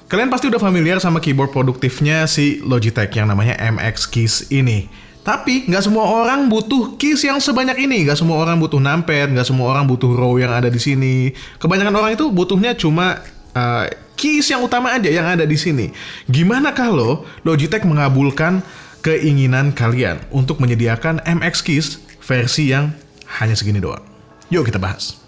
Kalian pasti udah familiar sama keyboard produktifnya si Logitech yang namanya MX Keys ini. Tapi nggak semua orang butuh keys yang sebanyak ini. Nggak semua orang butuh numpad, nggak semua orang butuh row yang ada di sini. Kebanyakan orang itu butuhnya cuma keys yang utama aja yang ada di sini. Gimana kalau Logitech mengabulkan keinginan kalian untuk menyediakan MX Keys versi yang hanya segini doang? Yuk kita bahas.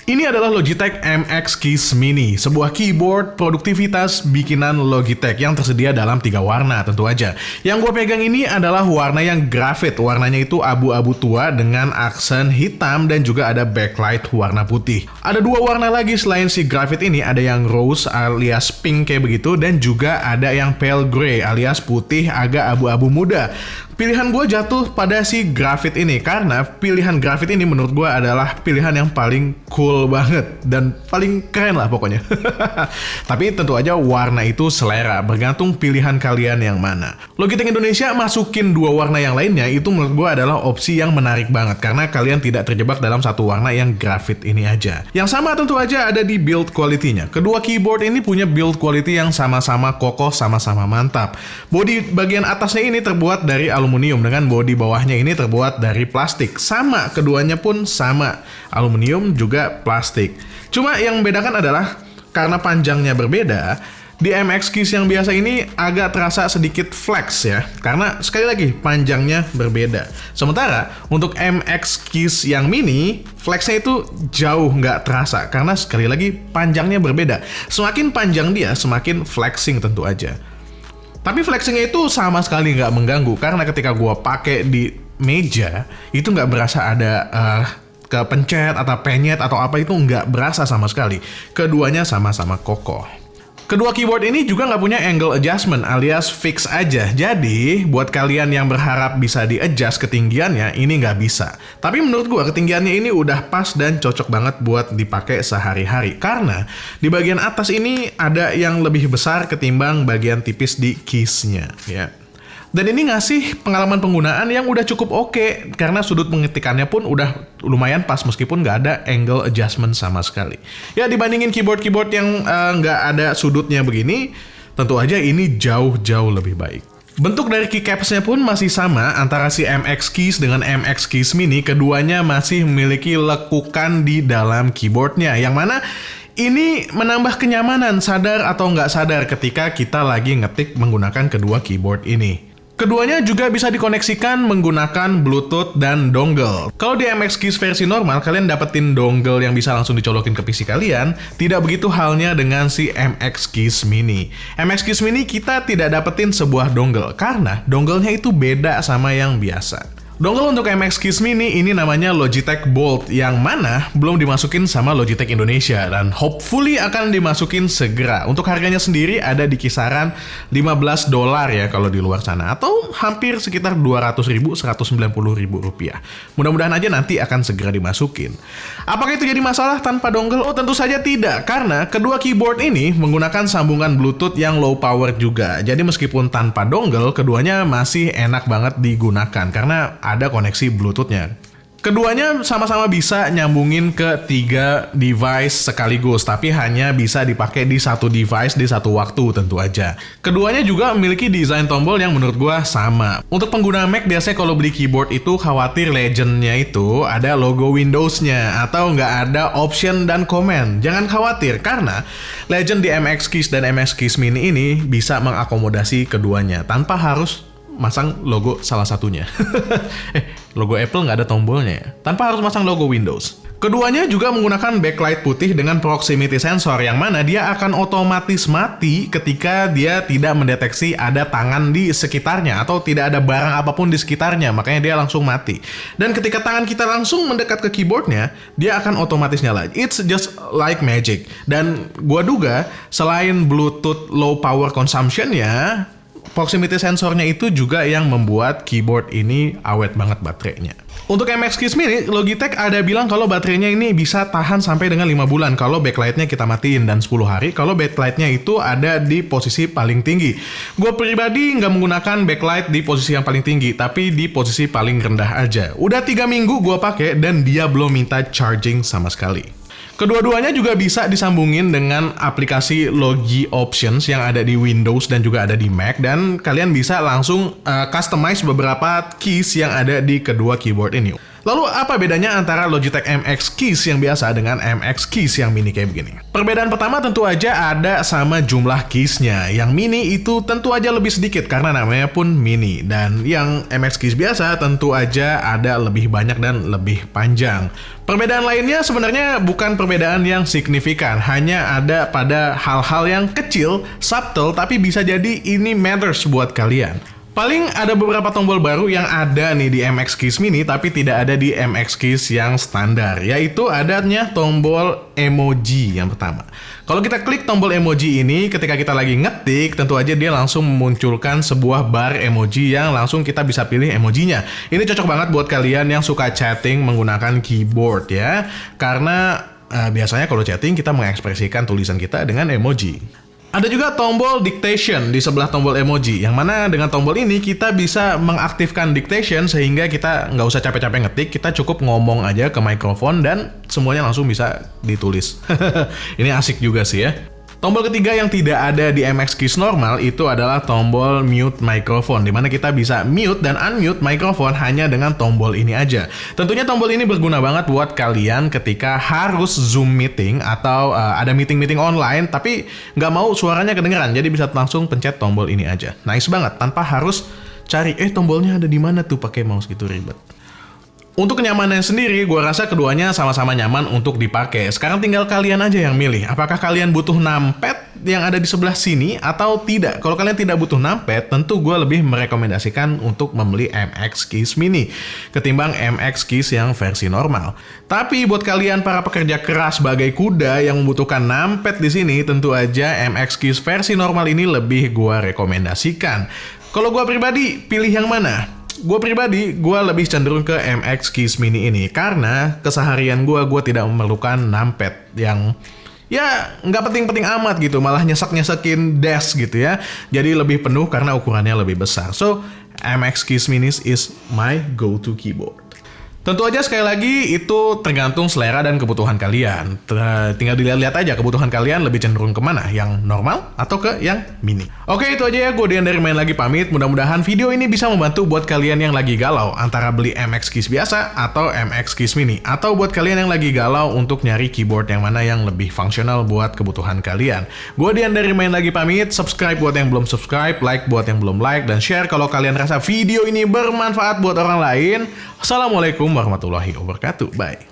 Ini adalah Logitech MX Keys Mini, sebuah keyboard produktivitas bikinan Logitech yang tersedia dalam 3 warna tentu aja. Yang gue pegang ini adalah warna yang graphite, warnanya itu abu-abu tua dengan aksen hitam dan juga ada backlight warna putih. Ada 2 warna lagi selain si graphite ini, ada yang rose alias pink kayak begitu dan juga ada yang pale gray alias putih agak abu-abu muda. Pilihan gue jatuh pada si graphite ini karena pilihan graphite ini menurut gue adalah pilihan yang paling cool banget dan paling keren lah pokoknya. Tapi tentu aja warna itu selera, bergantung pilihan kalian yang mana. Logitech Indonesia masukin 2 warna yang lainnya itu menurut gue adalah opsi yang menarik banget karena kalian tidak terjebak dalam satu warna yang graphite ini aja. Yang sama tentu aja ada di build quality-nya. Kedua keyboard ini punya build quality yang sama-sama kokoh, sama-sama mantap. Bodi bagian atasnya ini terbuat dari aluminium dengan bodi bawahnya ini terbuat dari plastik. Sama, keduanya pun sama. Aluminium juga plastik. Cuma yang membedakan adalah karena panjangnya berbeda, di MX Keys yang biasa ini agak terasa sedikit flex ya. Karena sekali lagi panjangnya berbeda. Sementara untuk MX Keys yang mini, flexnya itu jauh nggak terasa. Karena sekali lagi panjangnya berbeda. Semakin panjang dia, semakin flexing tentu aja. Tapi flexingnya itu sama sekali nggak mengganggu karena ketika gua pakai di meja itu nggak berasa ada kepencet atau penyet atau apa, itu nggak berasa sama sekali. Keduanya sama-sama kokoh. Kedua keyboard ini juga nggak punya angle adjustment alias fix aja. Jadi buat kalian yang berharap bisa di-adjust ketinggiannya, ini nggak bisa. Tapi menurut gua ketinggiannya ini udah pas dan cocok banget buat dipakai sehari-hari. Karena di bagian atas ini ada yang lebih besar ketimbang bagian tipis di keysnya ya. Dan ini ngasih pengalaman penggunaan yang udah cukup oke karena sudut pengetikannya pun udah lumayan pas meskipun nggak ada angle adjustment sama sekali. Ya dibandingin keyboard-keyboard yang nggak ada sudutnya begini, tentu aja ini jauh-jauh lebih baik. Bentuk dari keycapsnya pun masih sama antara si MX Keys dengan MX Keys Mini, keduanya masih memiliki lekukan di dalam keyboardnya yang mana ini menambah kenyamanan sadar atau nggak sadar ketika kita lagi ngetik menggunakan kedua keyboard ini. Keduanya juga bisa dikoneksikan menggunakan Bluetooth dan dongle. Kalau di MX Keys versi normal, kalian dapetin dongle yang bisa langsung dicolokin ke PC kalian. Tidak begitu halnya dengan si MX Keys Mini. MX Keys Mini kita tidak dapetin sebuah dongle, karena dongle-nya itu beda sama yang biasa. Dongle untuk MX Keys Mini ini namanya Logitech Bolt yang mana belum dimasukin sama Logitech Indonesia dan hopefully akan dimasukin segera. Untuk harganya sendiri ada di kisaran $15 ya kalau di luar sana atau hampir sekitar 200.000, 190.000 rupiah. Mudah-mudahan aja nanti akan segera dimasukin. Apakah itu jadi masalah tanpa dongle? Oh tentu saja tidak, karena kedua keyboard ini menggunakan sambungan Bluetooth yang low power juga. Jadi meskipun tanpa dongle, keduanya masih enak banget digunakan karena ada koneksi Bluetooth-nya. Keduanya sama-sama bisa nyambungin ke 3 device sekaligus, tapi hanya bisa dipakai di satu device di satu waktu tentu aja. Keduanya juga memiliki desain tombol yang menurut gua sama. Untuk pengguna Mac biasanya kalau beli keyboard itu khawatir Legend-nya itu ada logo Windows-nya atau nggak ada option dan komen. Jangan khawatir karena Legend di MX Keys dan MX Keys Mini ini bisa mengakomodasi keduanya tanpa harus masang logo salah satunya. Logo Apple nggak ada tombolnya ya. Tanpa harus masang logo Windows. Keduanya juga menggunakan backlight putih dengan proximity sensor yang mana dia akan otomatis mati ketika dia tidak mendeteksi ada tangan di sekitarnya atau tidak ada barang apapun di sekitarnya, makanya dia langsung mati. Dan ketika tangan kita langsung mendekat ke keyboardnya, dia akan otomatis nyala. It's just like magic. Dan gua duga selain Bluetooth low power consumption-nya, proximity sensornya itu juga yang membuat keyboard ini awet banget baterainya. Untuk MX Keys Mini, Logitech ada bilang kalau baterainya ini bisa tahan sampai dengan 5 bulan kalau backlightnya kita matiin, dan 10 hari kalau backlightnya itu ada di posisi paling tinggi. Gue pribadi nggak menggunakan backlight di posisi yang paling tinggi, tapi di posisi paling rendah aja. Udah 3 minggu gue pakai dan dia belum minta charging sama sekali. Kedua-duanya juga bisa disambungin dengan aplikasi Logi Options yang ada di Windows dan juga ada di Mac, dan kalian bisa langsung customize beberapa keys yang ada di kedua keyboard ini. Lalu apa bedanya antara Logitech MX Keys yang biasa dengan MX Keys yang mini kayak begini? Perbedaan pertama tentu aja ada sama jumlah keysnya. Yang mini itu tentu aja lebih sedikit karena namanya pun mini. Dan yang MX Keys biasa tentu aja ada lebih banyak dan lebih panjang. Perbedaan lainnya sebenarnya bukan perbedaan yang signifikan. Hanya ada pada hal-hal yang kecil, subtle, tapi bisa jadi ini matters buat kalian. Paling ada beberapa tombol baru yang ada nih di MX Keys Mini tapi tidak ada di MX Keys yang standar, yaitu adanya tombol emoji yang pertama. Kalau kita klik tombol emoji ini ketika kita lagi ngetik, tentu aja dia langsung memunculkan sebuah bar emoji yang langsung kita bisa pilih emojinya. Ini cocok banget buat kalian yang suka chatting menggunakan keyboard ya, karena biasanya kalau chatting kita mengekspresikan tulisan kita dengan emoji. Ada juga tombol dictation di sebelah tombol emoji, yang mana dengan tombol ini kita bisa mengaktifkan dictation sehingga kita nggak usah capek-capek ngetik, kita cukup ngomong aja ke mikrofon dan semuanya langsung bisa ditulis. Ini asik juga sih ya. Tombol ketiga yang tidak ada di MX Keys normal itu adalah tombol mute microphone, dimana kita bisa mute dan unmute mikrofon hanya dengan tombol ini aja. Tentunya tombol ini berguna banget buat kalian ketika harus Zoom meeting atau ada meeting-meeting online tapi nggak mau suaranya kedengeran, jadi bisa langsung pencet tombol ini aja. Nice banget, tanpa harus cari tombolnya ada di mana tuh pakai mouse gitu, ribet. Untuk kenyamanan sendiri, gue rasa keduanya sama-sama nyaman untuk dipakai. Sekarang tinggal kalian aja yang milih. Apakah kalian butuh numpad yang ada di sebelah sini atau tidak? Kalau kalian tidak butuh numpad, tentu gue lebih merekomendasikan untuk membeli MX Keys Mini ketimbang MX Keys yang versi normal. Tapi buat kalian para pekerja keras bagai kuda yang membutuhkan numpad di sini, tentu aja MX Keys versi normal ini lebih gue rekomendasikan. Kalau gue pribadi, pilih yang mana? Gue pribadi, gue lebih cenderung ke MX Keys Mini ini karena keseharian gue tidak memerlukan numpad yang ya nggak penting-penting amat gitu, malah nyesek-nyesekin desk gitu ya. Jadi lebih penuh karena ukurannya lebih besar. So, MX Keys Mini is my go-to keyboard. Tentu aja sekali lagi itu tergantung selera dan kebutuhan kalian. Tinggal dilihat-lihat aja kebutuhan kalian lebih cenderung kemana, yang normal atau ke yang mini. Oke, itu aja ya, gue Dian dari Main Lagi pamit. Mudah-mudahan video ini bisa membantu buat kalian yang lagi galau antara beli MX Keys biasa atau MX Keys Mini, atau buat kalian yang lagi galau untuk nyari keyboard yang mana yang lebih fungsional buat kebutuhan kalian. Gue Dian dari Main Lagi pamit. Subscribe buat yang belum subscribe, like buat yang belum like, dan share kalau kalian rasa video ini bermanfaat buat orang lain. Assalamualaikum warahmatullahi wabarakatuh. Bye.